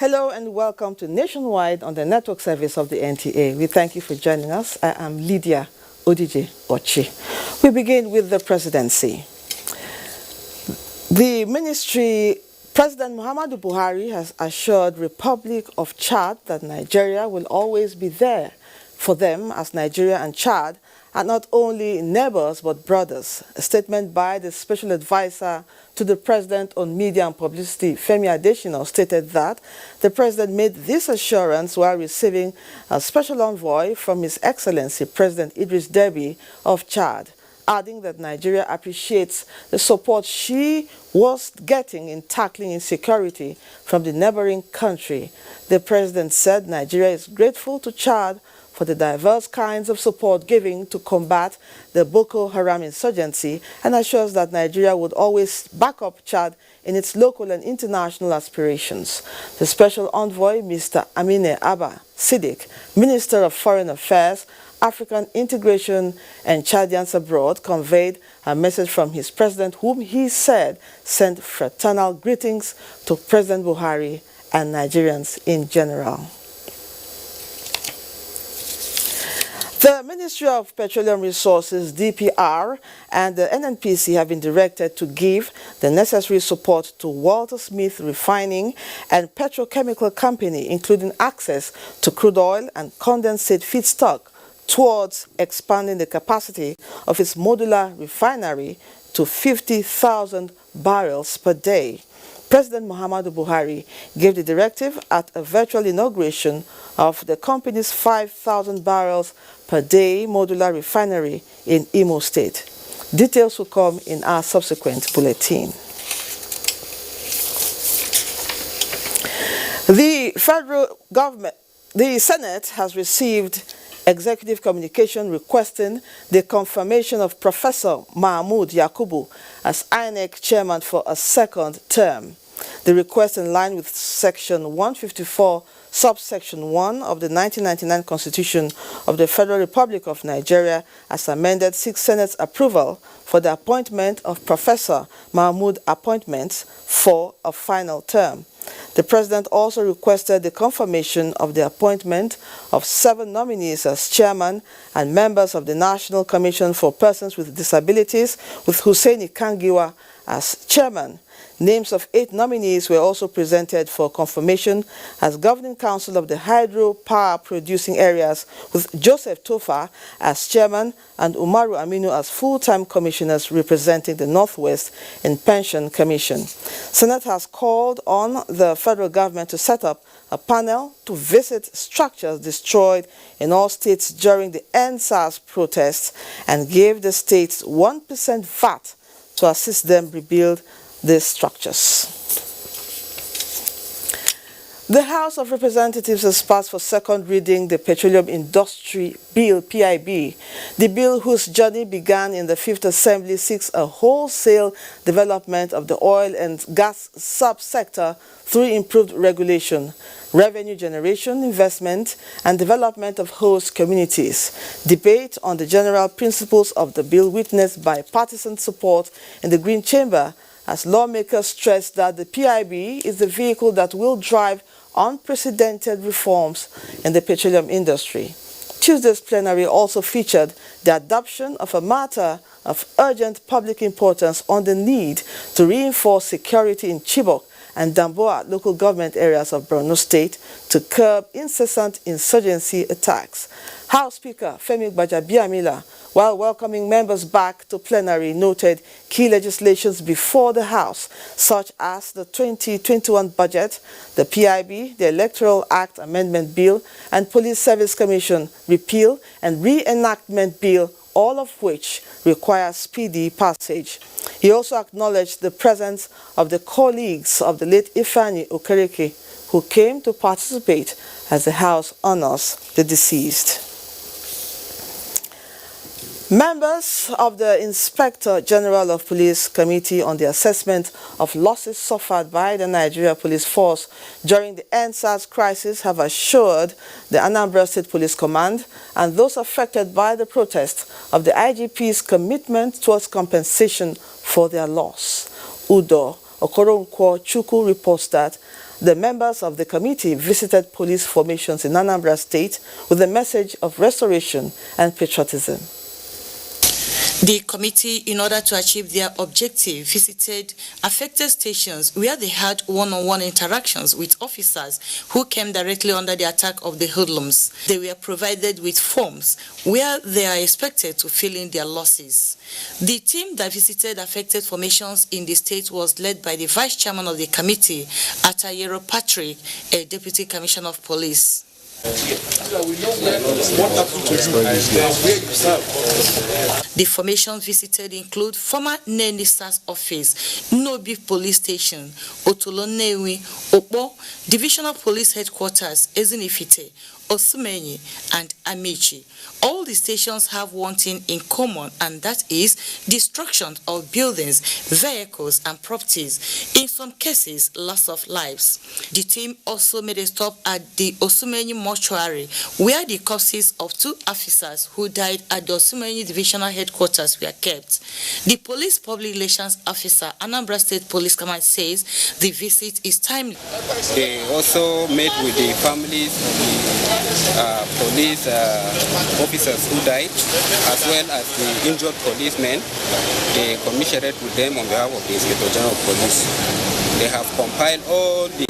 Hello and welcome to Nationwide on the network service of the NTA. We thank you for joining us. I am Lydia Odije Ochi. We begin with the presidency. The ministry, President Muhammadu Buhari has assured Republic of Chad that Nigeria will always be there for them, as Nigeria and Chad are not only neighbors but brothers. A statement by the special advisor to the president on media and publicity, Femi Adesina, stated that the president made this assurance while receiving a special envoy from His Excellency President Idris Deby of Chad, adding that Nigeria appreciates the support she was getting in tackling insecurity from the neighboring country. The president said Nigeria is grateful to Chad for the diverse kinds of support given to combat the Boko Haram insurgency, and assures that Nigeria would always back up Chad in its local and international aspirations. The special envoy, Mr. Amine Abba Siddiq, Minister of Foreign Affairs, African Integration and Chadians Abroad, conveyed a message from his president, whom he said sent fraternal greetings to President Buhari and Nigerians in general. The Ministry of Petroleum Resources, DPR, and the NNPC have been directed to give the necessary support to Walter Smith Refining and Petrochemical Company, including access to crude oil and condensate feedstock, towards expanding the capacity of its Modular Refinery to 50,000 barrels per day. President Muhammadu Buhari gave the directive at a virtual inauguration of the company's 5,000 barrels per day Modular Refinery in Imo State. Details will come in our subsequent bulletin. The federal government, the Senate has received executive communication requesting the confirmation of Professor Mahmoud Yakubu as INEC chairman for a second term. The request, in line with Section 154, subsection 1 of the 1999 Constitution of the Federal Republic of Nigeria, as amended, seeks Senate's approval for the appointment of Professor Mahmoud appointments for a final term. The President also requested the confirmation of the appointment of 7 nominees as chairman and members of the National Commission for Persons with Disabilities, with Hussaini Kangiwa as chairman. Names of 8 nominees were also presented for confirmation as Governing Council of the Hydropower Producing Areas, with Joseph Tofa as chairman and Umaru Aminu as full-time commissioners representing the Northwest in Pension Commission. Senate has called on the federal government to set up a panel to visit structures destroyed in all states during the EndSARS protests and gave the states 1% VAT to assist them rebuild these structures. The House of Representatives has passed for second reading the Petroleum Industry Bill, PIB. The bill, whose journey began in the Fifth Assembly, seeks a wholesale development of the oil and gas subsector through improved regulation, revenue generation, investment, and development of host communities. Debate on the general principles of the bill witnessed bipartisan support in the Green Chamber, as lawmakers stress that the PIB is the vehicle that will drive unprecedented reforms in the petroleum industry. Tuesday's plenary also featured the adoption of a matter of urgent public importance on the need to reinforce security in Chibok and Damboa local government areas of Borno State to curb incessant insurgency attacks. House Speaker Femi Gbajabiamila, while welcoming members back to plenary, noted key legislations before the House, such as the 2021 budget, the PIB, the Electoral Act Amendment Bill, and Police Service Commission repeal and reenactment bill, all of which require speedy passage. He also acknowledged the presence of the colleagues of the late Ifeanyi Okereke, who came to participate as the House honors the deceased. Members of the Inspector General of Police Committee on the Assessment of Losses Suffered by the Nigeria Police Force during the EndSARS crisis have assured the Anambra State Police Command and those affected by the protest of the IGP's commitment towards compensation for their loss. Udo Okoronkwo Chukwu reports that The members of the committee visited police formations in Anambra State with a message of restoration and patriotism. The committee, in order to achieve their objective, visited affected stations where they had one-on-one interactions with officers who came directly under the attack of the hoodlums. They were provided with forms where they are expected to fill in their losses. The team that visited affected formations in the state was led by the vice chairman of the committee, Atayero Patrick, a deputy commissioner of police. The formations visited include former Nenisa's office, Nobi Police Station, Otolonewi, Opo, Divisional Police Headquarters, Ezinifite, Osumenyi, and Amici. All the stations have one thing in common, and that is destruction of buildings, vehicles, and properties. In some cases, loss of lives. The team also made a stop at the Osumenyi mortuary, where the corpses of 2 officers who died at the Osumenyi Divisional Headquarters were kept. The police public relations officer, Anambra State Police Command, says the visit is timely. They also met with the families of the police officers who died, as well as the injured policemen. They commiserated with them on behalf of the Inspector General of Police. They have compiled all the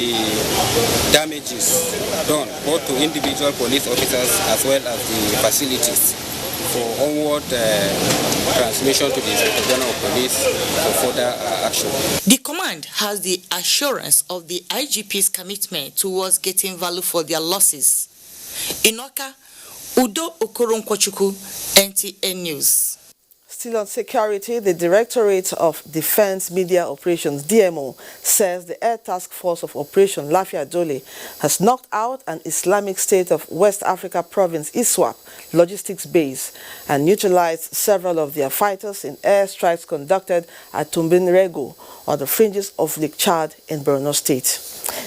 damages done, both to individual police officers as well as the facilities, for onward transmission to the Inspector General of Police for further action. The command has the assurance of the IGP's commitment towards getting value for their losses. In Oka, Udo Okoronkwochukwu, NTN News. Still on security, the Directorate of Defense Media Operations, DMO, says the Air Task Force of Operation Lafia Dole has knocked out an Islamic State of West Africa province, ISWAP, logistics base and neutralized several of their fighters in airstrikes conducted at Tumbinrego on the fringes of Lake Chad in Borno State.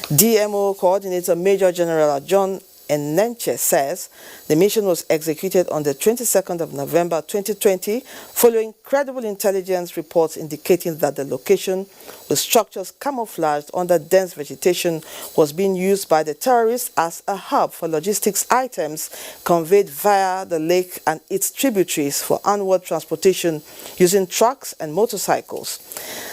DMO Coordinator Major General John Enenche says the mission was executed on the 22nd of November 2020 following credible intelligence reports indicating that the location, with structures camouflaged under dense vegetation, was being used by the terrorists as a hub for logistics items conveyed via the lake and its tributaries for onward transportation using trucks and motorcycles.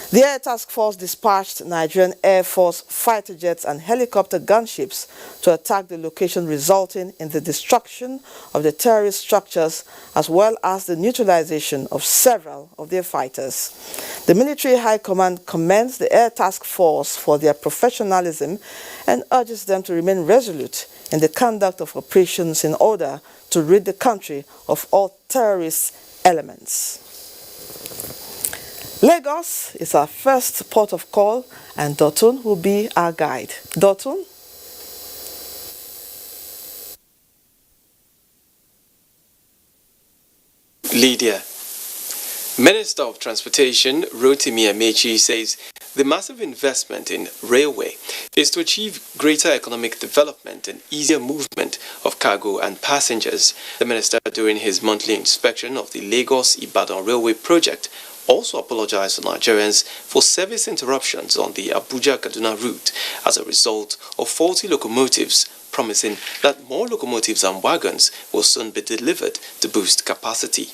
The Air Task Force dispatched Nigerian Air Force fighter jets and helicopter gunships to attack the location, resulting in the destruction of the terrorist structures as well as the neutralization of several of their fighters. The Military High Command commends the Air Task Force for their professionalism and urges them to remain resolute in the conduct of operations in order to rid the country of all terrorist elements. Lagos is our first port of call, and Dotun will be our guide. Dotun? Lydia. Minister of Transportation Rotimi Amechi says the massive investment in railway is to achieve greater economic development and easier movement of cargo and passengers. The minister, during his monthly inspection of the Lagos-Ibadan railway project, also apologized to Nigerians for service interruptions on the Abuja-Kaduna route as a result of faulty locomotives, promising that more locomotives and wagons will soon be delivered to boost capacity.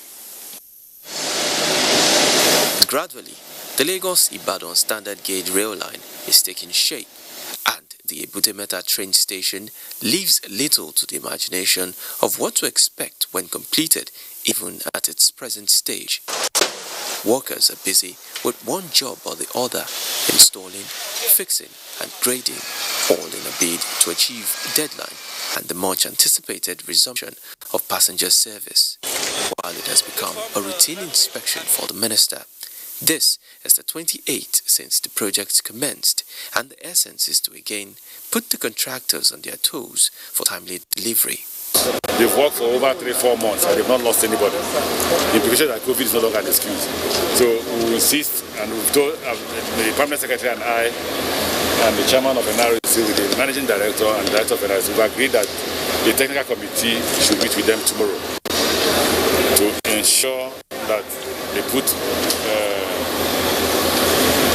Gradually, the Lagos-Ibadan standard gauge rail line is taking shape, and the Ebute-Metta train station leaves little to the imagination of what to expect when completed, even at its present stage. Workers are busy with one job or the other, installing, fixing and grading, all in a bid to achieve deadline and the much anticipated resumption of passenger service. While it has become a routine inspection for the minister, this is the 28th since the project commenced, and the essence is to again put the contractors on their toes for timely delivery. They've worked for over 3-4 months and they've not lost anybody. The implication that COVID is no longer an excuse. So we will insist, and we've told the Permanent Secretary and I and the Chairman of NRC with the Managing Director and Director of NRC, we've agreed that the Technical Committee should meet with them tomorrow to ensure that they put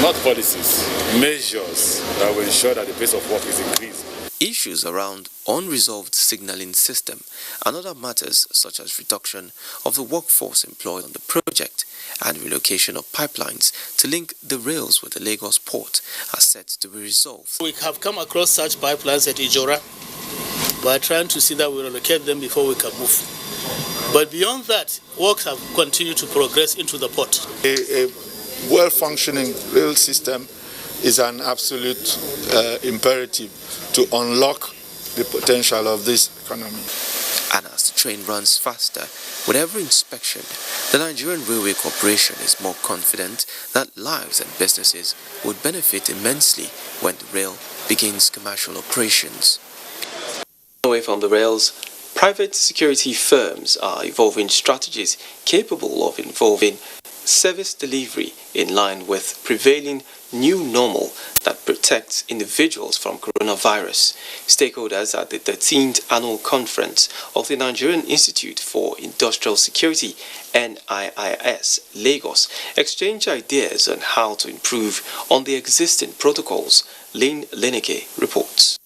not policies, measures that will ensure that the pace of work is increased. Issues around unresolved signaling system and other matters such as reduction of the workforce employed on the project and relocation of pipelines to link the rails with the Lagos port are set to be resolved. We have come across such pipelines at Ijora. We are trying to see that we relocate them before we can move. But beyond that, works have continued to progress into the port. A well-functioning rail system is an absolute imperative to unlock the potential of this economy. And as the train runs faster, with every inspection, the Nigerian Railway Corporation is more confident that lives and businesses would benefit immensely when the rail begins commercial operations. Away from the rails, private security firms are evolving strategies capable of involving service delivery in line with prevailing new normal that protects individuals from coronavirus. Stakeholders at the 13th Annual Conference of the Nigerian Institute for Industrial Security, NIIS, Lagos, exchanged ideas on how to improve on the existing protocols. Lynn Leneke reports.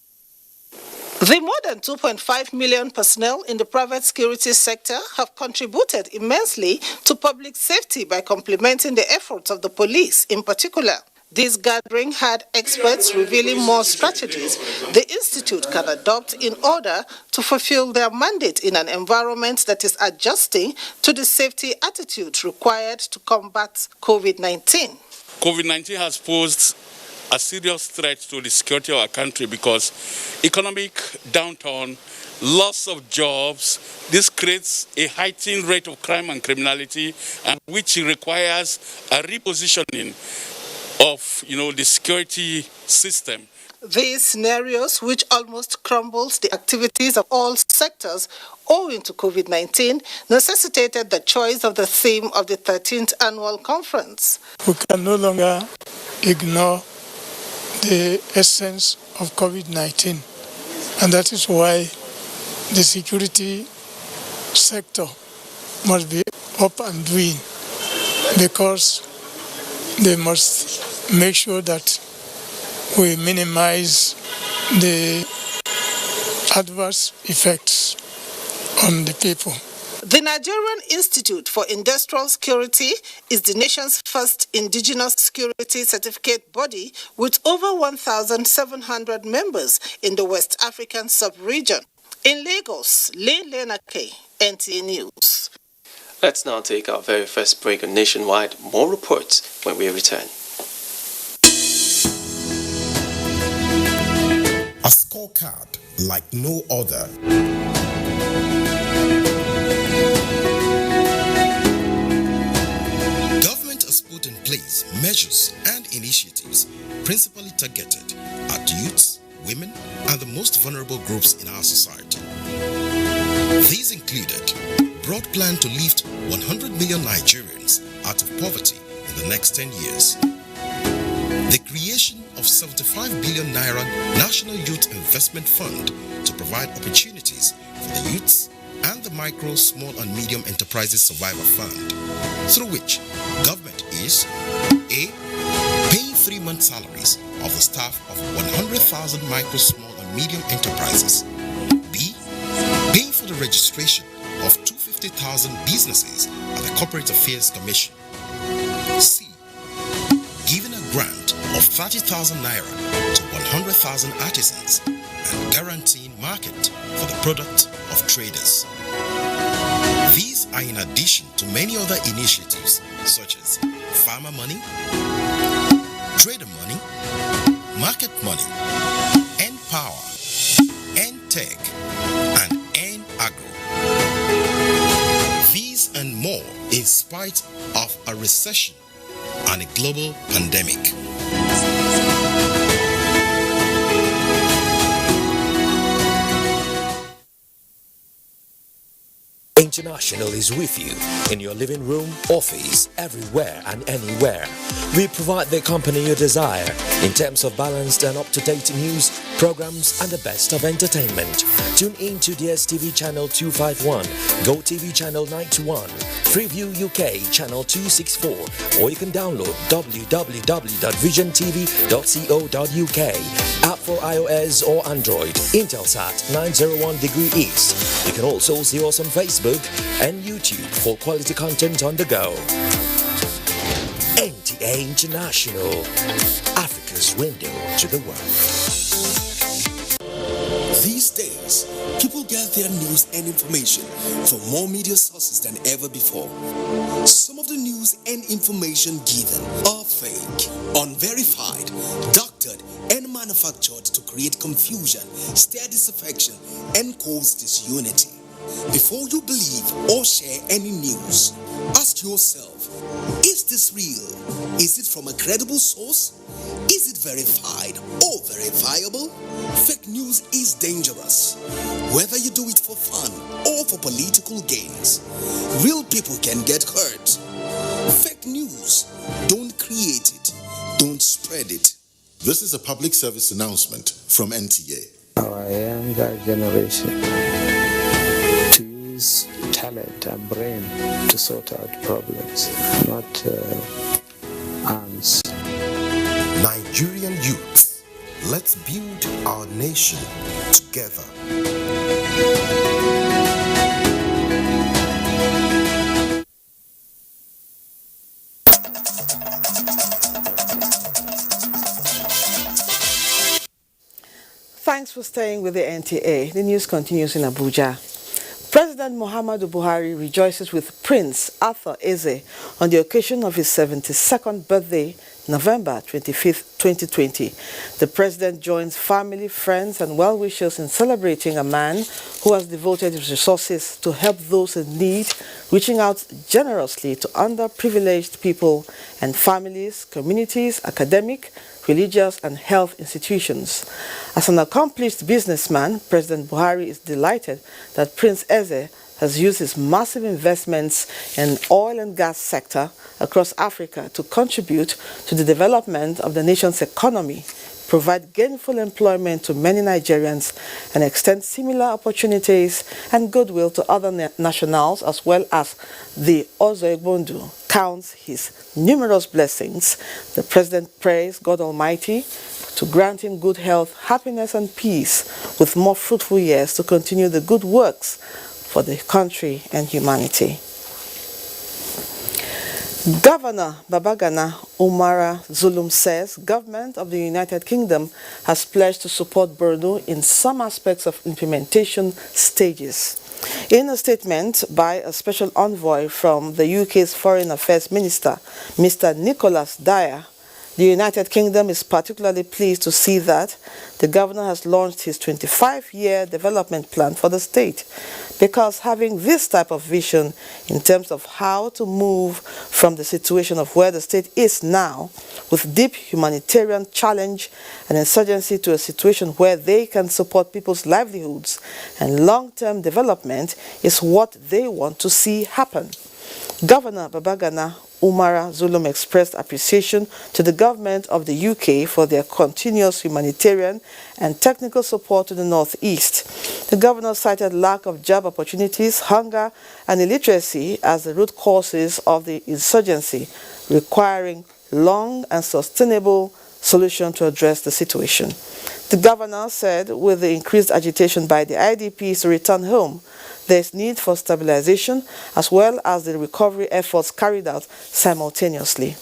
The more than 2.5 million personnel in the private security sector have contributed immensely to public safety by complementing the efforts of the police in particular. This gathering had experts revealing more strategies the Institute can adopt in order to fulfill their mandate in an environment that is adjusting to the safety attitude required to combat COVID-19. COVID-19 has posed a serious threat to the security of our country because economic downturn, loss of jobs, this creates a heightened rate of crime and criminality, and which requires a repositioning of, the security system. These scenarios, which almost crumbles the activities of all sectors owing to COVID-19, necessitated the choice of the theme of the 13th Annual Conference. We can no longer ignore the essence of COVID-19, and that is why the security sector must be up and doing, because they must make sure that we minimize the adverse effects on the people. The Nigerian Institute for Industrial Security is the nation's first indigenous security certificate body with over 1,700 members in the West African sub-region. In Lagos, Lynn Leneke, NTA News. Let's now take our very first break on Nationwide. More reports when we return. A scorecard like no other. Government has put in place measures and initiatives principally targeted at youths, women, and the most vulnerable groups in our society. These included broad plan to lift 100 million Nigerians out of poverty in the next 10 years. The creation of 75 billion naira National Youth Investment Fund to provide opportunities for the youths, and the Micro, Small and Medium Enterprises Survivor Fund, through which government is A. Paying 3-month salaries of the staff of 100,000 micro, small and medium enterprises. B. Paying for the registration of 250,000 businesses at the Corporate Affairs Commission. C. Giving a grant of 30,000 naira to 100,000 artisans and guaranteeing market for the product of traders. These are in addition to many other initiatives such as farmer money, trader money, market money, N-Power, N-Tech, and N-Agro. These and more in spite of a recession and a global pandemic. International is with you in your living room, office, everywhere and anywhere. We provide the company you desire in terms of balanced and up-to-date news, programs and the best of entertainment. Tune in to DSTV channel 251, GoTV channel 91, Freeview UK channel 264, or you can download www.visiontv.co.uk. App for iOS or Android, Intelsat 901 degree east. You can also see us on Facebook and YouTube for quality content on the go. NTA International, Africa's window to the world. These days, people get their news and information from more media sources than ever before. Some of the news and information given are fake, unverified, doctored, and manufactured to create confusion, stir disaffection, and cause disunity. Before you believe or share any news, ask yourself, is this real? Is it from a credible source? Is it verified or verifiable? Fake news is dangerous, whether you do it for fun or for political gains. Real people can get hurt. Fake news, don't create it, don't spread it. This is a public service announcement from NTA. Our younger generation to use talent and brain to sort out problems, not arms. Nigerian youth, let's build our nation together. Thanks for staying with the NTA. The news continues in Abuja. President Muhammadu Buhari rejoices with Prince Arthur Eze on the occasion of his 72nd birthday, November 25th, 2020. The president joins family, friends, and well-wishers in celebrating a man who has devoted his resources to help those in need, reaching out generously to underprivileged people and families, communities, academic, religious, and health institutions. As an accomplished businessman, President Buhari is delighted that Prince Eze has used his massive investments in oil and gas sector across Africa to contribute to the development of the nation's economy, provide gainful employment to many Nigerians, and extend similar opportunities and goodwill to other nationals, as well as the Ozoegbundu counts his numerous blessings. The president prays God Almighty to grant him good health, happiness, and peace, with more fruitful years to continue the good works for the country and humanity. Governor Babagana Umara Zulum says government of the United Kingdom has pledged to support Borno in some aspects of implementation stages. In a statement by a special envoy from the UK's Foreign Affairs Minister, Mr. Nicholas Dyer, the United Kingdom is particularly pleased to see that the governor has launched his 25-year development plan for the state, because having this type of vision in terms of how to move from the situation of where the state is now, with deep humanitarian challenge and insurgency, to a situation where they can support people's livelihoods and long-term development, is what they want to see happen. Governor Babagana Umara Zulum expressed appreciation to the government of the UK for their continuous humanitarian and technical support to the northeast. The governor cited lack of job opportunities, hunger, and illiteracy as the root causes of the insurgency, requiring long and sustainable solution to address the situation. The governor said with the increased agitation by the IDPs to return home, there is need for stabilization as well as the recovery efforts carried out simultaneously.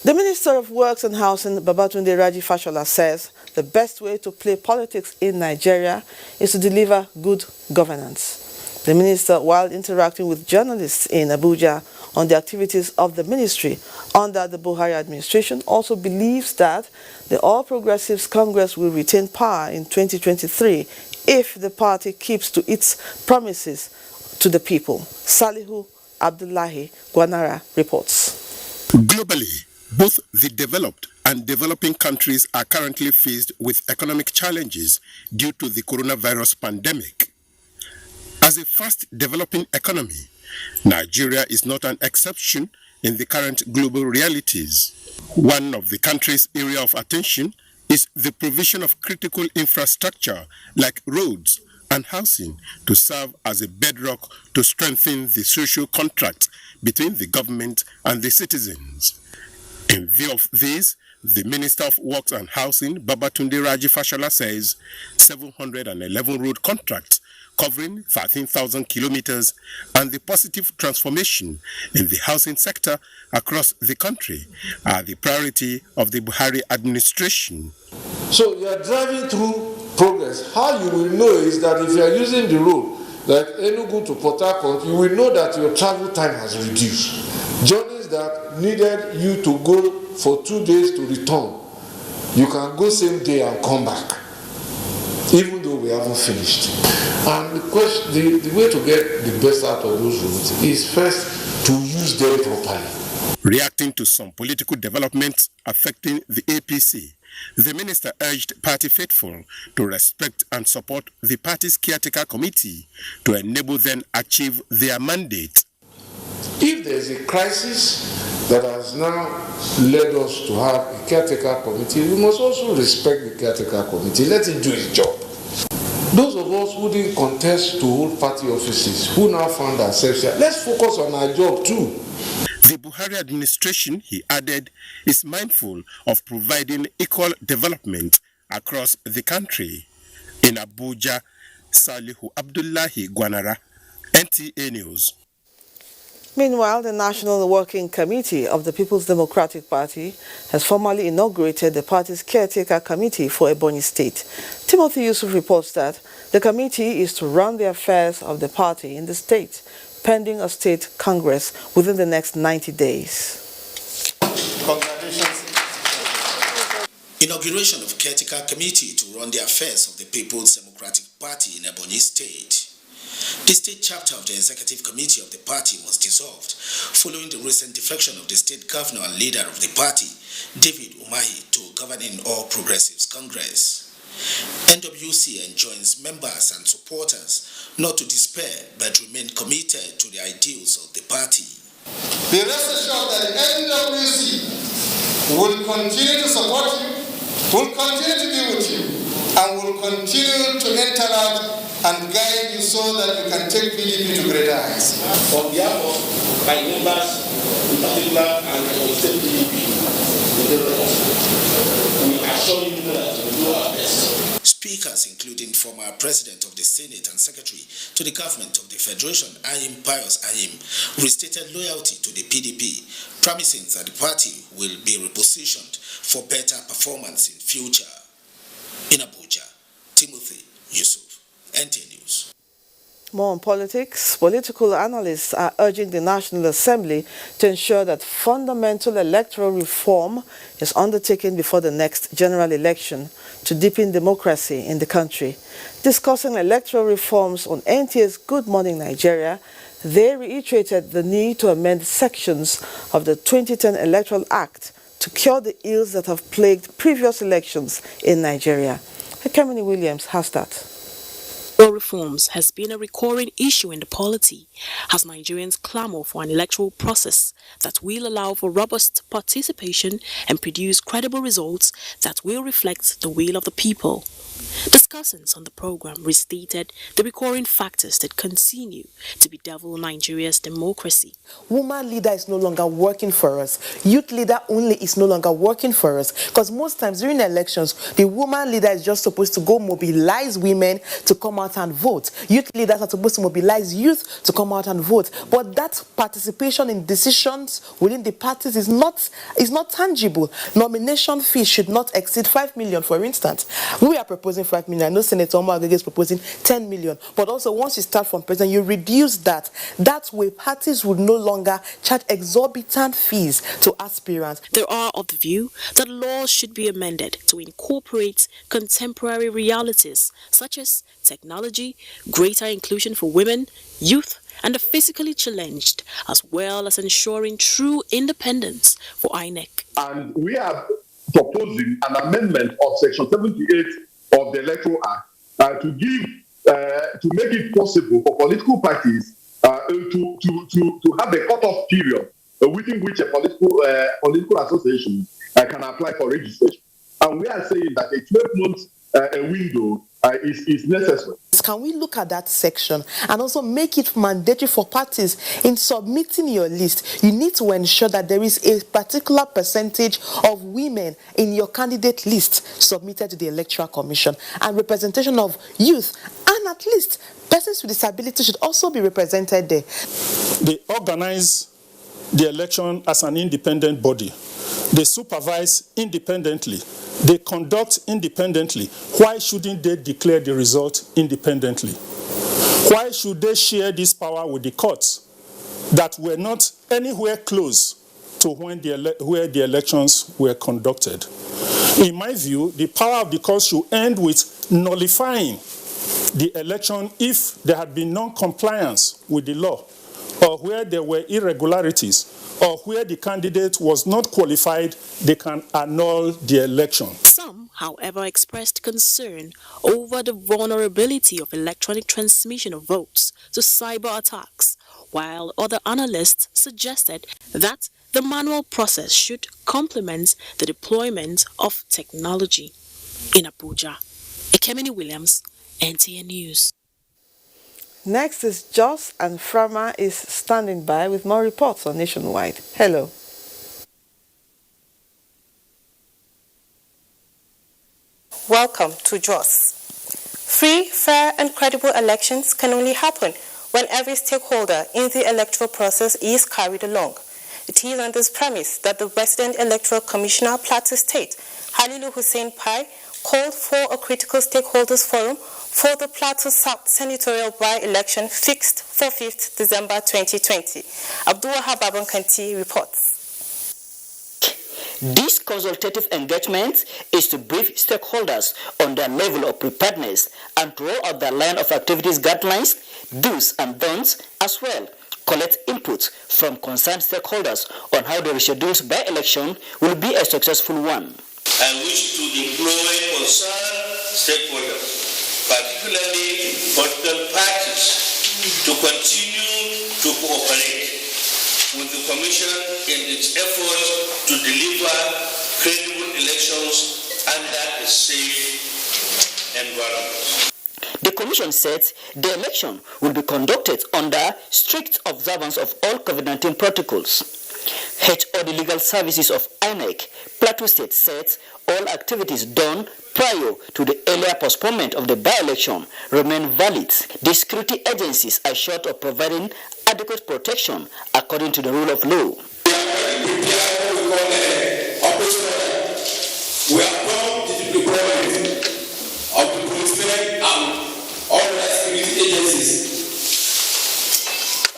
The Minister of Works and Housing, Babatunde Raji Fashola, says the best way to play politics in Nigeria is to deliver good governance. The minister, while interacting with journalists in Abuja on the activities of the ministry under the Buhari administration, also believes that the All Progressives Congress will retain power in 2023 if the party keeps to its promises to the people. Salihu Abdullahi Gwanara reports. Globally, both the developed and developing countries are currently faced with economic challenges due to the coronavirus pandemic. As a fast-developing economy, Nigeria is not an exception in the current global realities. One of the country's area of attention is the provision of critical infrastructure like roads and housing to serve as a bedrock to strengthen the social contract between the government and the citizens. In view of this, the Minister of Works and Housing, Babatunde Raji Fashola, says 711 road contracts covering 13,000 kilometers and the positive transformation in the housing sector across the country are the priority of the Buhari administration. So you are driving through progress. How you will know is that if you are using the road, like Enugu to Port Harcourt, you will know that your travel time has reduced. Journeys that needed you to go for 2 days to return, you can go same day and come back, even though we haven't finished. And the way to get the best out of those roads is first to use them properly. Reacting to some political developments affecting the APC, the minister urged party faithful to respect and support the party's caretaker committee to enable them achieve their mandate. If there is a crisis that has now led us to have a caretaker committee, we must also respect the caretaker committee. Let it do its job. Those of us who didn't contest to hold party offices, who now found ourselves here, let's focus on our job too. The Buhari administration, he added, is mindful of providing equal development across the country. In Abuja, Salihu Abdullahi Gwanara, NTA News. Meanwhile, the National Working Committee of the People's Democratic Party has formally inaugurated the party's caretaker committee for Ebonyi State. Timothy Yusuf reports that the committee is to run the affairs of the party in the state, pending a state congress within the next 90 days. Congratulations. Inauguration of caretaker committee to run the affairs of the People's Democratic Party in Ebonyi State. The state chapter of the executive committee of the party was dissolved following the recent defection of the state governor and leader of the party, David Umahi, to Governing All Progressives Congress. NWC enjoins members and supporters not to despair but remain committed to the ideals of the party. Be rest assured that the NWC will continue to support you, will continue to be with you, and will continue to interact and guide you so that you can take PDP to greater heights. On behalf of my members, in particular, and the state PDP, we assure you that we do our best. Speakers, including former President of the Senate and Secretary to the Government of the Federation, Ayim Pius Ayim, restated loyalty to the PDP, promising that the party will be repositioned for better performance in future. In Abuja, Timothy Yusuf, NTA News. More on politics. Political analysts are urging the National Assembly to ensure that fundamental electoral reform is undertaken before the next general election to deepen democracy in the country. Discussing electoral reforms on NTA's Good Morning Nigeria, they reiterated the need to amend sections of the 2010 Electoral Act to cure the ills that have plagued previous elections in Nigeria. Kemini Williams has that. Reforms has been a recurring issue in the polity as Nigerians clamor for an electoral process that will allow for robust participation and produce credible results that will reflect the will of the people. Discussants on the program restated the recurring factors that continue to bedevil Nigeria's democracy. Woman leader is no longer working for us. Youth leader only is no longer working for us. Because most times during elections, the woman leader is just supposed to go mobilize women to come out and vote. Youth leaders are supposed to mobilize youth to come out and vote. But that participation in decisions within the parties is not tangible. Nomination fees should not exceed 5 million, for instance. We are proposing 5 million. I know Senator Omar Agege is proposing 10 million. But also, once you start from president, you reduce that. That way, parties would no longer charge exorbitant fees to aspirants. There are of the view that laws should be amended to incorporate contemporary realities such as technology, greater inclusion for women, youth, and the physically challenged, as well as ensuring true independence for INEC. And we are proposing an amendment of Section 78 of the Electoral Act to give to make it possible for political parties to have a cutoff period within which a political association can apply for registration. And we are saying that a 12-month window is necessary. Can we look at that section and also make it mandatory for parties in submitting your list? You need to ensure that there is a particular percentage of women in your candidate list submitted to the Electoral Commission, and representation of youth, and at least persons with disability should also be represented there. They organize the election as an independent body. They supervise independently. They conduct independently. Why shouldn't they declare the result independently? Why should they share this power with the courts that were not anywhere close to where the elections were conducted? In my view, the power of the courts should end with nullifying the election if there had been non-compliance with the law, or where there were irregularities, or where the candidate was not qualified. They can annul the election. Some, however, expressed concern over the vulnerability of electronic transmission of votes to cyber attacks, while other analysts suggested that the manual process should complement the deployment of technology. In Abuja, Ekemini Williams, NTN News. Next is Joss, and Frama is standing by with more reports on Nationwide. Hello. Welcome to Joss. Free, fair and credible elections can only happen when every stakeholder in the electoral process is carried along. It is on this premise that the Resident Electoral Commissioner, Plateau State, Halilu Hussein Pai, called for a critical stakeholders forum for the Plateau South senatorial by-election fixed for 5th December 2020. Abdulwahab Babankanti reports. This consultative engagement is to brief stakeholders on their level of preparedness and to roll out their line of activities guidelines, do's and don'ts, as well collect input from concerned stakeholders on how the rescheduled by-election will be a successful one. I wish to employ concerned stakeholders, particularly political parties, to continue to cooperate with the Commission in its efforts to deliver credible elections under a safe environment. The Commission said the election will be conducted under strict observance of all COVID-19 protocols. HOD Legal Services of INEC, Plateau State, said all activities done prior to the earlier postponement of the by-election remain valid. The security agencies are short of providing adequate protection according to the rule of law. We are proud to the deployment of the policemen and all the security agencies.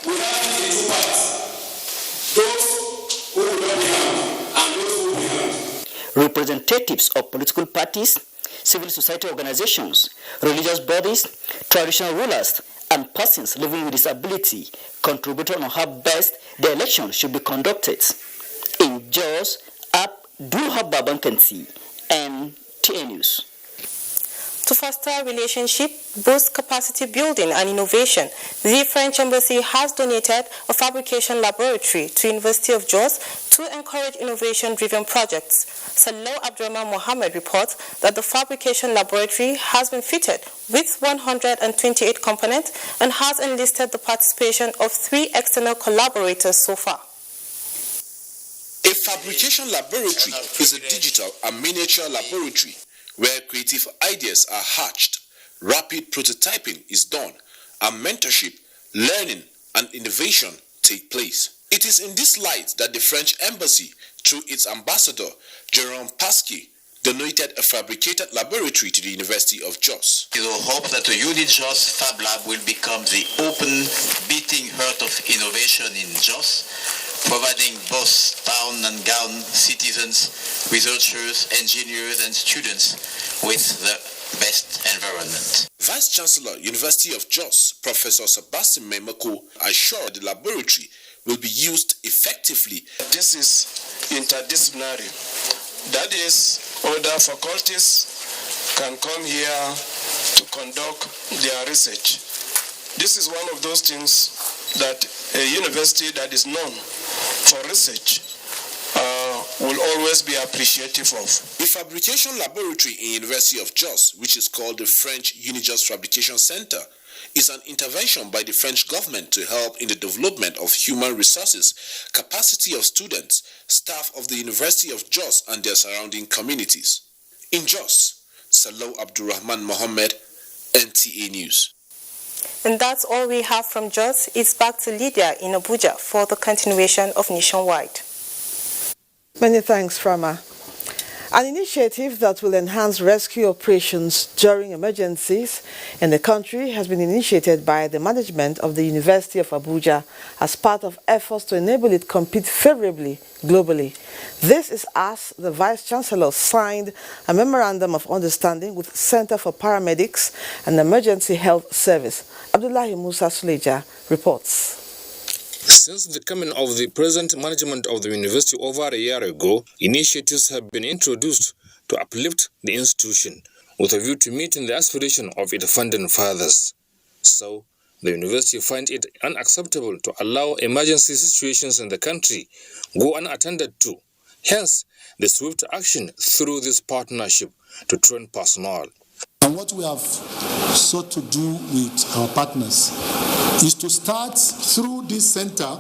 We have this in two parts. Those who will not be harmed and those who will be harmed. Representatives of political parties, civil society organizations, religious bodies, traditional rulers, and persons living with disability contributed on how best the election should be conducted. In Jos, Abdulwahab Babankanti, NTN News. To foster relationship, boost capacity building and innovation, the French Embassy has donated a fabrication laboratory to University of Jos to encourage innovation-driven projects. Salau Abdurrahman Mohammed reports that the fabrication laboratory has been fitted with 128 components and has enlisted the participation of 3 external collaborators so far. A fabrication laboratory is a digital and miniature laboratory where creative ideas are hatched, rapid prototyping is done, and mentorship, learning, and innovation take place. It is in this light that the French Embassy, through its ambassador, Jerome Pasquier, donated a fabricated laboratory to the University of Jos. We hope that the Unit Jos Fab Lab will become the open, beating heart of innovation in Jos, providing both town and gown citizens, researchers, engineers, and students with the best environment. Vice Chancellor, University of Jos, Professor Sebastian Memako, assured the laboratory will be used effectively. This is interdisciplinary. That is, other faculties can come here to conduct their research. This is one of those things that a university that is known for research will always be appreciative of. The fabrication laboratory in University of Jos, which is called the French Unijos Fabrication Center, is an intervention by the French government to help in the development of human resources, capacity of students, staff of the University of Jos and their surrounding communities. In Jos, Salau Abdurrahman Mohammed, NTA News. And that's all we have from Jos. It's back to Lydia in Abuja for the continuation of Nationwide. Many thanks, Frama. An initiative that will enhance rescue operations during emergencies in the country has been initiated by the management of the University of Abuja as part of efforts to enable it compete favorably globally. This is as the Vice-Chancellor signed a Memorandum of Understanding with Center for Paramedics and Emergency Health Service. Abdullahi Musa Suleja reports. Since the coming of the present management of the university over a year ago, initiatives have been introduced to uplift the institution with a view to meeting the aspiration of its founding fathers. So, the university finds it unacceptable to allow emergency situations in the country go unattended to. Hence, the swift action through this partnership to train personnel. And what we have sought to do with our partners is to start through this center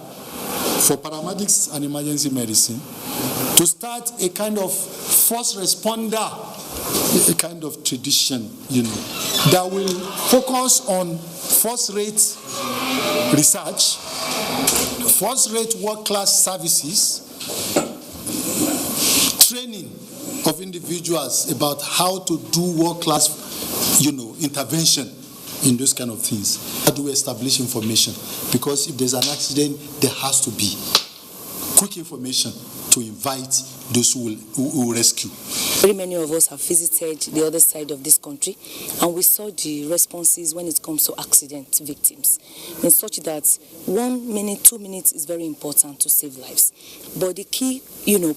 for paramedics and emergency medicine, to start a kind of first responder, a kind of tradition, that will focus on first-rate research, first-rate world-class services, training of individuals about how to do world-class, intervention in those kind of things. How do we establish information? Because if there's an accident, there has to be quick information to invite those who will rescue. Very many of us have visited the other side of this country, and we saw the responses when it comes to accident victims. In such that 1 minute, 2 minutes is very important to save lives. But the key,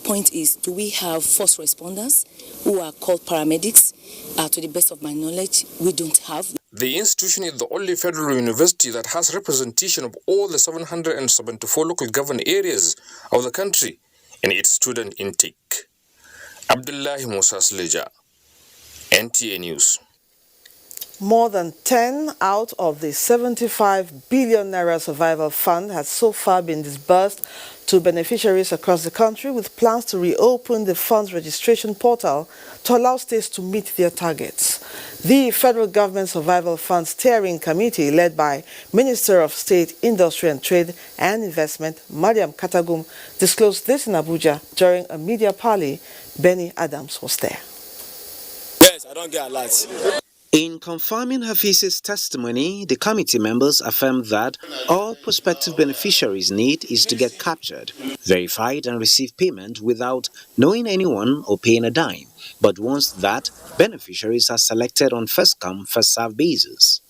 point is, do we have first responders who are called paramedics? To the best of my knowledge, we don't have. The institution is the only federal university that has representation of all the 774 local government areas of the country in its student intake. Abdullahi Musa Sleja, NTA News. More than 10 out of the 75 billion naira survival fund has so far been disbursed to beneficiaries across the country, with plans to reopen the fund's registration portal to allow states to meet their targets. The Federal Government Survival Fund Steering Committee, led by Minister of State, Industry and Trade and Investment, Mariam Katagum, disclosed this in Abuja during a media parley. Benny Adams was there. Yes, I don't get a lot. In confirming Hafiz's testimony, the committee members affirmed that all prospective beneficiaries' need is to get captured, verified and receive payment without knowing anyone or paying a dime. But once that, beneficiaries are selected on first-come, first-served basis.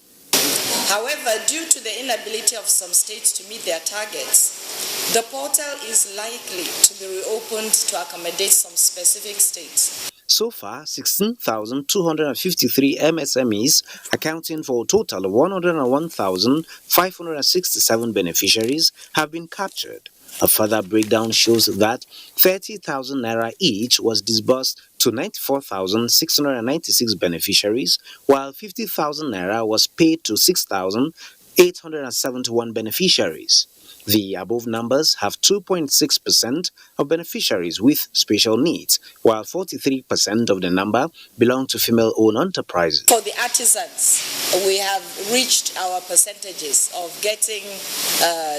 However, due to the inability of some states to meet their targets, the portal is likely to be reopened to accommodate some specific states. So far, 16,253 MSMEs, accounting for a total of 101,567 beneficiaries, have been captured. A further breakdown shows that 30,000 naira each was disbursed to 94,696 beneficiaries, while 50,000 naira was paid to 6,871 beneficiaries. The above numbers have 2.6% of beneficiaries with special needs, while 43% of the number belong to female-owned enterprises. For the artisans, we have reached our percentages of getting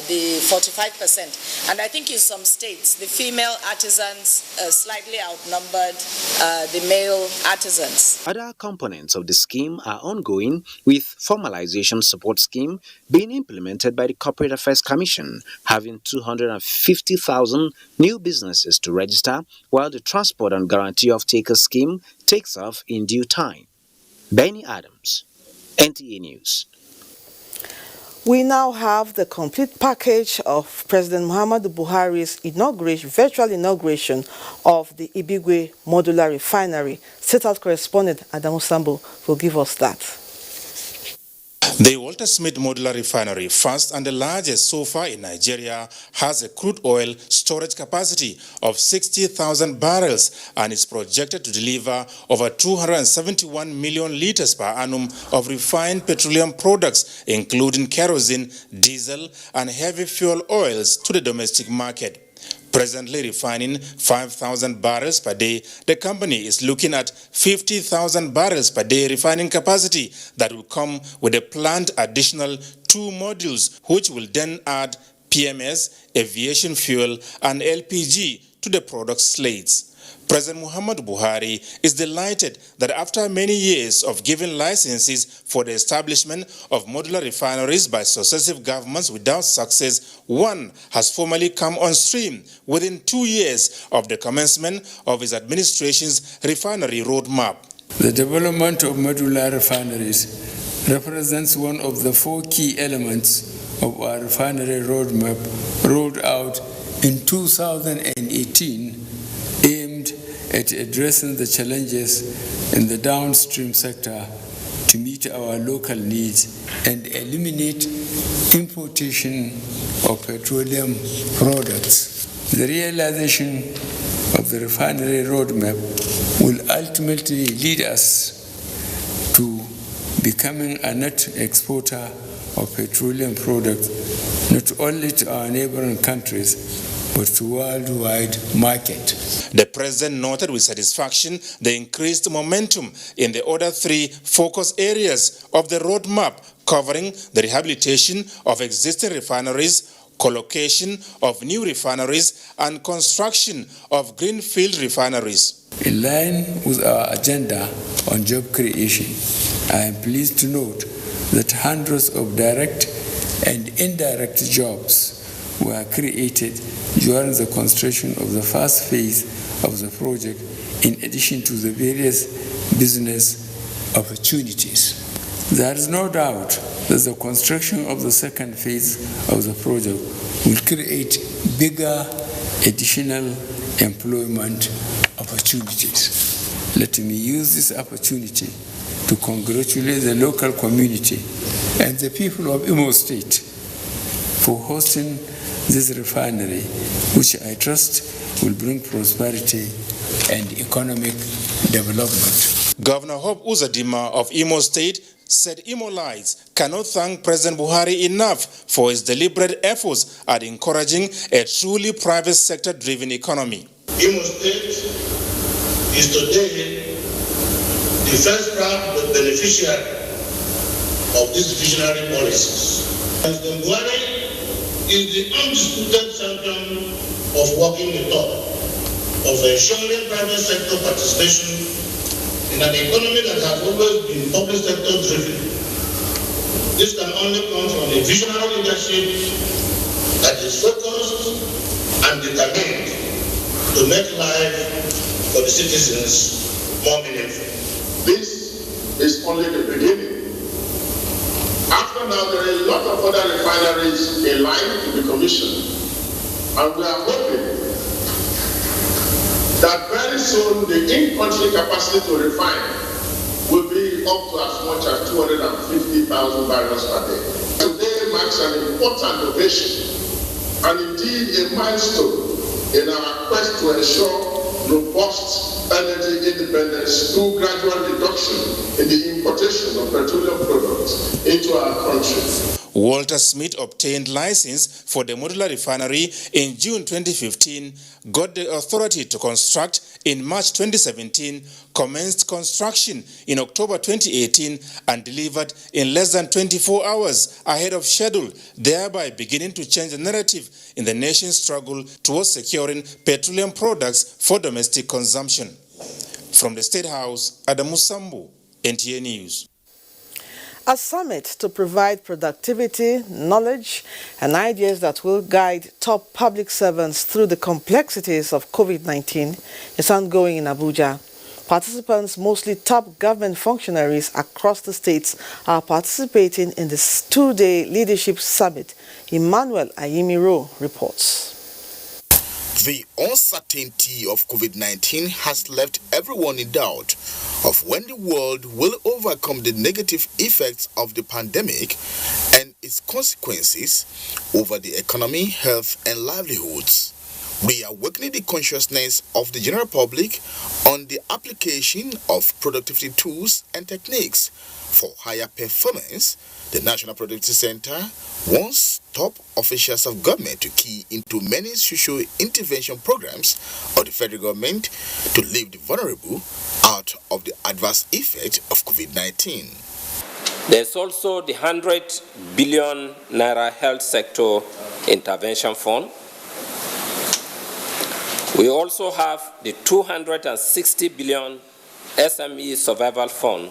the 45%. And I think in some states, the female artisans slightly outnumbered the male artisans. Other components of the scheme are ongoing, with formalization support scheme being implemented by the Corporate Affairs Commission, having 250,000 new businesses to register, while the Transport and Guarantee of Taker scheme takes off in due time. Benny Adams, NTA News. We now have the complete package of President Muhammadu Buhari's virtual inauguration of the Ibigwe Modular Refinery. State House correspondent Adamu Sambo will give us that. The Walter Smith Modular Refinery, first and the largest so far in Nigeria, has a crude oil storage capacity of 60,000 barrels and is projected to deliver over 271 million liters per annum of refined petroleum products, including kerosene, diesel, and heavy fuel oils to the domestic market. Presently refining 5,000 barrels per day, the company is looking at 50,000 barrels per day refining capacity that will come with a planned additional 2 modules, which will then add PMS, aviation fuel, and LPG to the product slates. President Muhammadu Buhari is delighted that after many years of giving licenses for the establishment of modular refineries by successive governments without success, one has formally come on stream within 2 years of the commencement of his administration's refinery roadmap. The development of modular refineries represents one of the 4 key elements of our refinery roadmap rolled out in 2018, aimed at addressing the challenges in the downstream sector to meet our local needs and eliminate importation of petroleum products. The realization of the refinery roadmap will ultimately lead us to becoming a net exporter of petroleum products, not only to our neighboring countries, but to worldwide market. The president noted with satisfaction the increased momentum in the other 3 focus areas of the roadmap, covering the rehabilitation of existing refineries, collocation of new refineries, and construction of greenfield refineries. In line with our agenda on job creation, I am pleased to note that hundreds of direct and indirect jobs were created during the construction of the first phase of the project, in addition to the various business opportunities. There is no doubt that the construction of the second phase of the project will create bigger additional employment opportunities. Let me use this opportunity to congratulate the local community and the people of Imo State for hosting this refinery, which I trust will bring prosperity and economic development. Governor Hope Uzodinma of Imo State said Imolites cannot thank President Buhari enough for his deliberate efforts at encouraging a truly private sector-driven economy. Imo State is today the first proud beneficiary of these visionary policies. President Buhari is the undisputed champion of walking the talk, of ensuring private sector participation in an economy that has always been public sector driven. This can only come from a visionary leadership that is focused and determined to make life for the citizens more meaningful. This is only the beginning. After now, there are a lot of other refineries in line to be commissioned, and we are hoping that very soon the in-country capacity to refine will be up to as much as 250,000 barrels per day. Today marks an important ovation and indeed a milestone in our quest to ensure robust energy independence through gradual reduction in the importation of petroleum products into our country. Walter Smith obtained license for the modular refinery in June 2015, got the authority to construct in March 2017, commenced construction in October 2018, and delivered in less than 24 hours ahead of schedule, thereby beginning to change the narrative in the nation's struggle towards securing petroleum products for domestic consumption. From the State House, Adamu Sambu, NTA News. A summit to provide productivity, knowledge, and ideas that will guide top public servants through the complexities of COVID-19 is ongoing in Abuja. Participants, mostly top government functionaries across the states, are participating in this 2-day leadership summit. Emmanuel Ayimiro reports. The uncertainty of COVID-19 has left everyone in doubt of when the world will overcome the negative effects of the pandemic and its consequences over the economy, health, and livelihoods. Reawakening the consciousness of the general public on the application of productivity tools and techniques for higher performance, the National Productivity Center wants top officials of government to key into many social intervention programs of the federal government to leave the vulnerable out of the adverse effect of COVID-19. There's also the 100 billion naira health sector intervention fund. We also have the 260 billion SME survival fund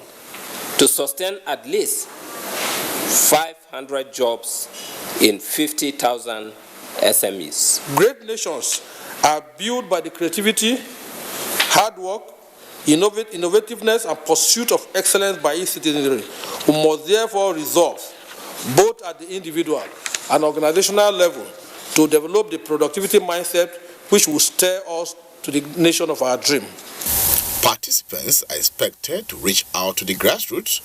to sustain at least 500 jobs in 50,000 SMEs. Great nations are built by the creativity, hard work, innovativeness, and pursuit of excellence by its citizenry, who must therefore resolve, both at the individual and organizational level, to develop the productivity mindset which will steer us to the nation of our dream. Participants are expected to reach out to the grassroots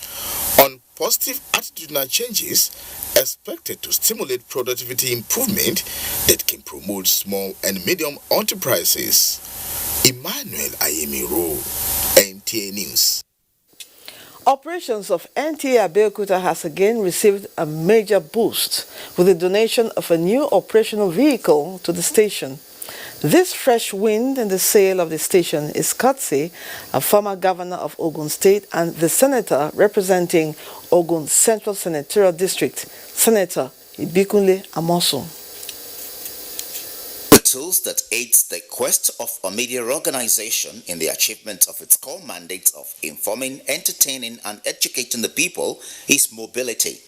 on positive attitudinal changes expected to stimulate productivity improvement that can promote small and medium enterprises. Emmanuel Ayemiro, NTA News. Operations of NTA Abeokuta has again received a major boost with the donation of a new operational vehicle to the station. This fresh wind in the sail of the station is courtesy of former governor of Ogun State and the senator representing Ogun Central Senatorial District, Senator Ibikunle Amosun. The tools that aids the quest of a media organization in the achievement of its core mandate of informing, entertaining, and educating the people is mobility.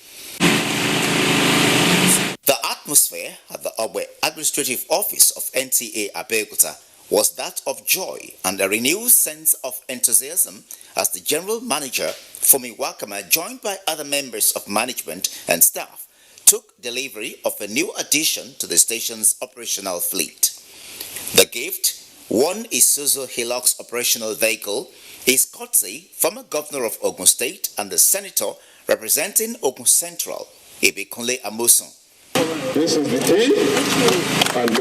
The atmosphere at the Obwe Administrative Office of NTA Abeokuta was that of joy and a renewed sense of enthusiasm as the General Manager, Fumi Wakama, joined by other members of management and staff, took delivery of a new addition to the station's operational fleet. The gift, one Isuzu Hilux operational vehicle, is courtesy former Governor of Ogun State and the Senator representing Ogun Central, Ibikunle Amosun. This is the key, and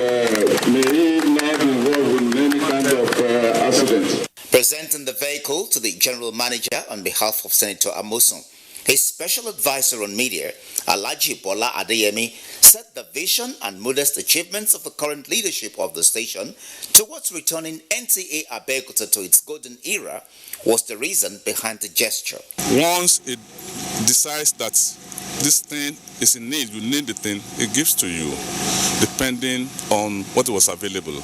may he not be involved in any kind of accident. Presenting the vehicle to the General Manager on behalf of Senator Amosun, his special advisor on media, Alhaji Bola Adeyemi, said the vision and modest achievements of the current leadership of the station towards returning NTA Abeokuta to its golden era was the reason behind the gesture. Once it decides that this thing is in need, you need the thing, it gives to you, depending on what was available.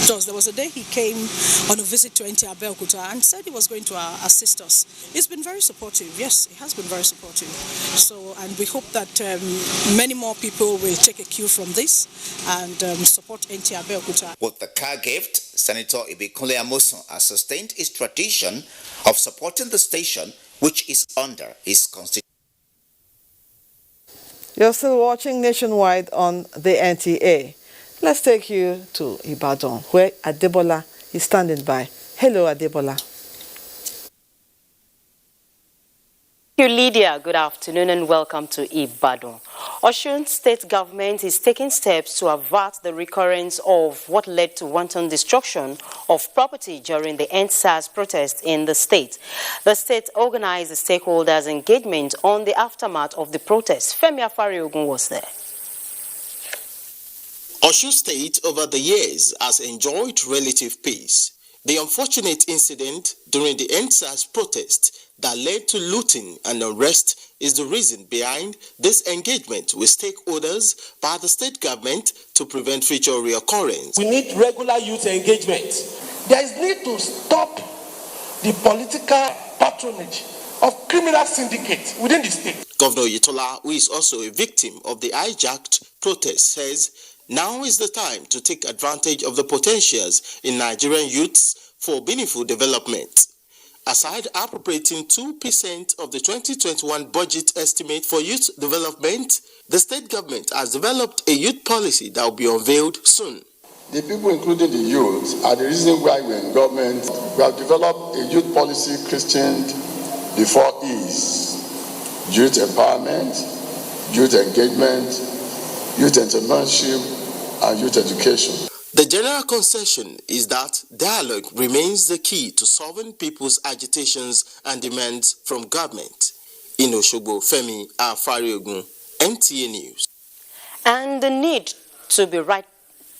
There was a day he came on a visit to NTA Abeokuta and said he was going to assist us. He's been very supportive. Yes, he has been very supportive. So, and we hope that many more people will take a cue from this and support NTA Abeokuta. With the car gift, Senator Ibikunle Amosun has sustained his tradition of supporting the station, which is under his constitution. You're still watching Nationwide on the NTA. Let's take you to Ibadan, where Adebola is standing by. Hello, Adebola. Thank you, Lydia. Good afternoon and welcome to Ibadan. Osun State government is taking steps to avert the recurrence of what led to wanton destruction of property during the EndSARS protest in the state. The state organized the stakeholders' engagement on the aftermath of the protest. Femi Afari-Ogun was there. Osun State over the years has enjoyed relative peace. The unfortunate incident during the EndSARS protest that led to looting and arrest is the reason behind this engagement with stakeholders by the state government to prevent future reoccurrence. We need regular youth engagement. There is need to stop the political patronage of criminal syndicates within the state. Governor Yetola, who is also a victim of the hijacked protest, says now is the time to take advantage of the potentials in Nigerian youths for meaningful development. Aside appropriating 2% of the 2021 budget estimate for youth development, the state government has developed a youth policy that will be unveiled soon. The people, including the youth, are the reason why we're in government. We have developed a youth policy christened the 4 E's: youth empowerment, youth engagement, youth entrepreneurship, and youth education. The general concession is that dialogue remains the key to solving people's agitations and demands from government. In Osogbo, Femi Afariogun, NTA News. And the need to be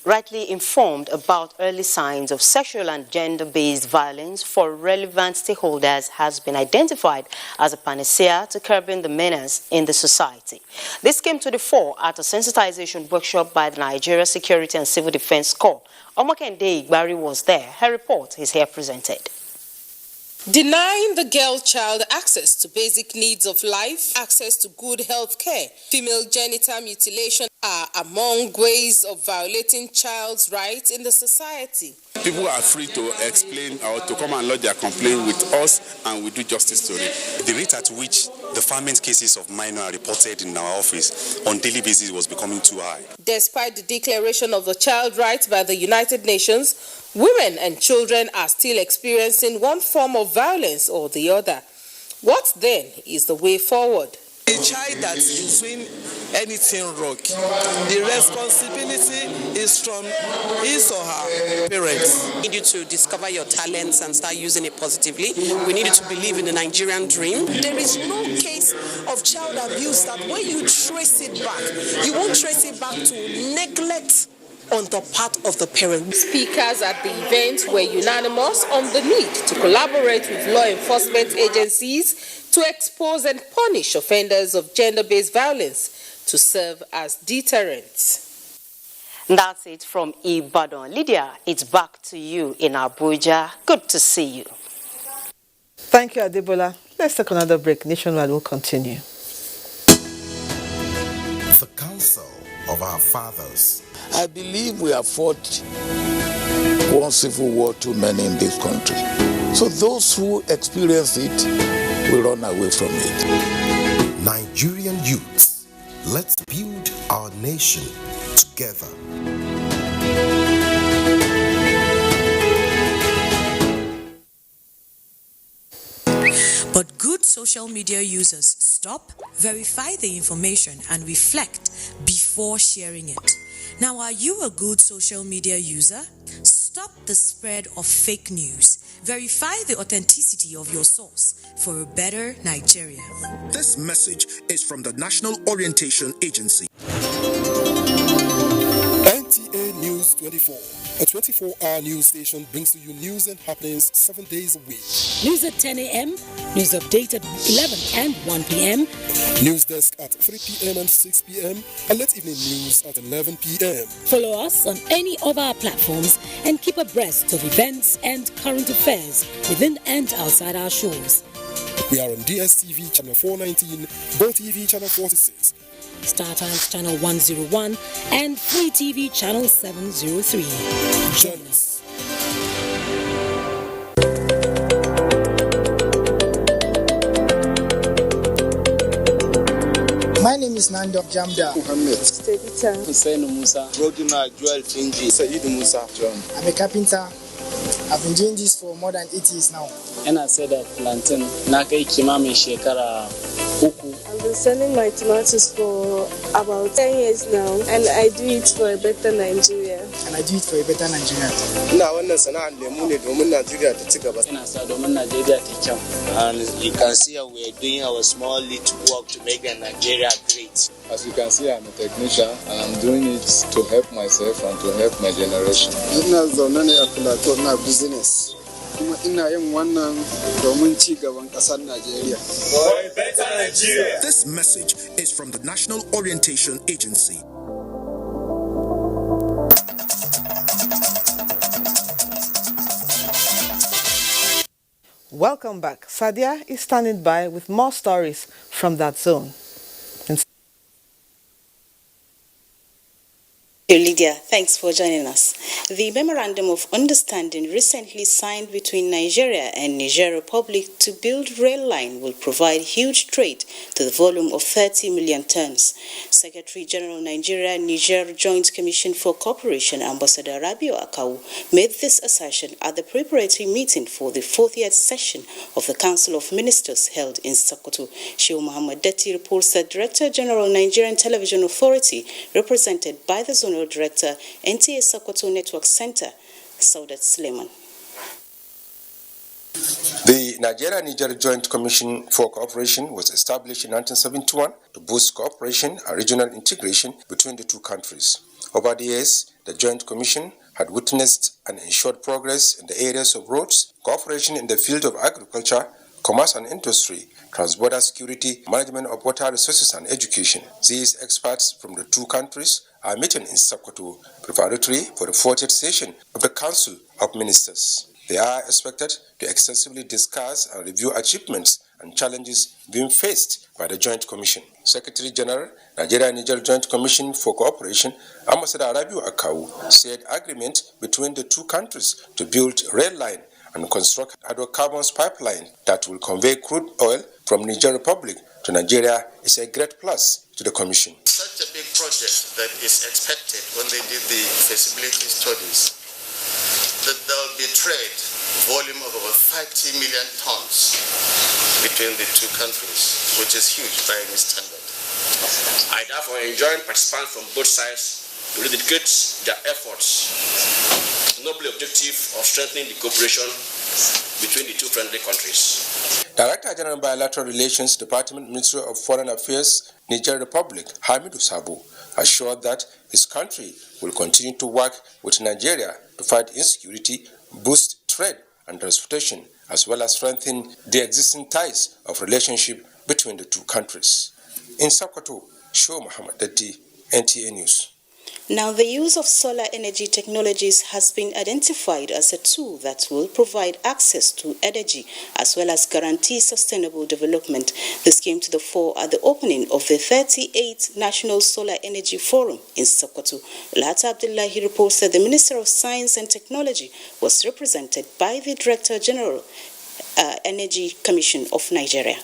rightly informed about early signs of sexual and gender-based violence for relevant stakeholders has been identified as a panacea to curbing the menace in the society. This came to the fore at a sensitization workshop by the Nigeria Security and Civil Defense Corps. Omakende Igbari was there. Her report is here presented. Denying the girl child access to basic needs of life, access to good health care, female genital mutilation are among ways of violating child's rights in the society. People are free to explain or to come and lodge their complaint with us, and we do justice to it. The rate at which the deferment cases of minor are reported in our office on daily basis was becoming too high. Despite the declaration of the child rights by the United Nations, women and children are still experiencing one form of violence or the other. What then is the way forward? A child that is doing anything wrong, the responsibility is from his or her parents. We need you to discover your talents and start using it positively. We need you to believe in the Nigerian dream. There is no case of child abuse that when you trace it back, you won't trace it back to neglect on the part of the parent. Speakers at the event were unanimous on the need to collaborate with law enforcement agencies to expose and punish offenders of gender-based violence to serve as deterrents. That's it from Ibadan. Lydia, it's back to you in Abuja. Good to see you. Thank you, Adebola. Let's take another break. Nationwide will continue. The Council of Our Fathers. I believe we have fought one civil war too many in this country. So those who experience it will run away from it. Nigerian youths, let's build our nation together. But good social media users stop, verify the information, and reflect before sharing it. Now, are you a good social media user? Stop the spread of fake news. Verify the authenticity of your source for a better Nigeria. This message is from the National Orientation Agency. NTA News 24, a 24-hour news station, brings to you news and happenings 7 days a week. News at 10 a.m., news update at 11 and 1 p.m. News desk at 3 p.m. and 6 p.m. and late evening news at 11 p.m. Follow us on any of our platforms and keep abreast of events and current affairs within and outside our shores. We are on DSTV channel 419, GoTV channel 46, Star Times channel 101 and Free TV channel 703. Join us. My name is Nando Jamda Muhammad. Stevita Hussein Musa. Roduna Joel Finji. Said Musa John. I'm a carpenter. I've been doing this for more than 8 years now. And I said that plantain na kai kimamin shekara uku. I've been selling my tomatoes for about 10 years now, and I do it for a better Nigeria. And I do it for a better Nigeria. Ina wannan sana'ar lemu ne domin Nigeria ta ci gaba. Ina sa domin Nigeria ta kyau. And you can see we are doing our small little work to make Nigeria great. As you can see, I'm a technician and I'm doing it to help myself and to help my generation. Ina zaune ne a plateau na business. Kuma ina yin wannan domin ci gaban ƙasar Najeriya. For a better Nigeria. This message is from the National Orientation Agency. Welcome back. Sadia is standing by with more stories from that zone. Lydia, thanks for joining us. The Memorandum of Understanding recently signed between Nigeria and Niger Republic to build rail line will provide huge trade to the volume of 30 million tons. Secretary General Nigeria-Niger Joint Commission for Cooperation, Ambassador Rabiu Akawu, made this assertion at the preparatory meeting for the 40th session of the Council of Ministers held in Sokoto. Shehu Muhammad Detti reports that Director General Nigerian Television Authority, represented by the Zonal Director, NTA Sokoto Network Center, Saudat Suleiman. The Nigeria-Niger Joint Commission for Cooperation was established in 1971 to boost cooperation and regional integration between the two countries. Over the years, the Joint Commission had witnessed and ensured progress in the areas of roads, cooperation in the field of agriculture, commerce and industry, transborder security, management of water resources and education. These experts from the two countries are meeting in Sokoto preparatory for the 40th session of the Council of Ministers. They are expected to extensively discuss and review achievements and challenges being faced by the Joint Commission. Secretary General, Nigeria-Niger Joint Commission for Cooperation, Ambassador Rabiu Akawu, said agreement between the two countries to build rail line and construct hydrocarbons pipeline that will convey crude oil from Niger Republic to Nigeria is a great plus to the Commission. Such a big project that is expected when they did the feasibility studies, that there will be trade volume of over 30 million tons between the two countries, which is huge by any standard. I therefore enjoin participants from both sides to dedicate their efforts to the noble objective of strengthening the cooperation between the two friendly countries. Director General Bilateral Relations Department, Ministry of Foreign Affairs, Niger Republic, Hamidu Sabo, assured that his country will continue to work with Nigeria to fight insecurity, boost trade and transportation, as well as strengthen the existing ties of relationship between the two countries. In Sokoto, Shehu Muhammad Detti, NTA News. Now, the use of solar energy technologies has been identified as a tool that will provide access to energy as well as guarantee sustainable development. This came to the fore at the opening of the 38th National Solar Energy Forum in Sokoto. Lata Abdullahi reports that the Minister of Science and Technology was represented by the Director General, Energy Commission of Nigeria.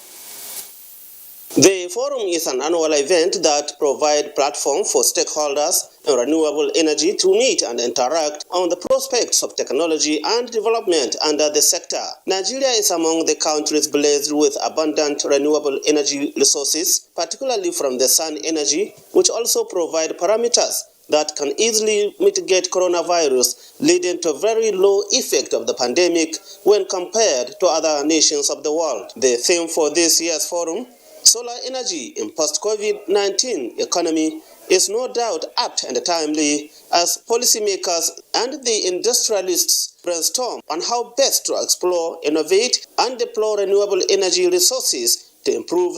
The forum is an annual event that provides platform for stakeholders in renewable energy to meet and interact on the prospects of technology and development under the sector. Nigeria is among the countries blessed with abundant renewable energy resources, particularly from the sun energy, which also provide parameters that can easily mitigate coronavirus, leading to very low effect of the pandemic when compared to other nations of the world. The theme for this year's forum, solar energy in post-COVID-19 economy, is no doubt apt and timely as policymakers and the industrialists brainstorm on how best to explore, innovate, and deploy renewable energy resources to improve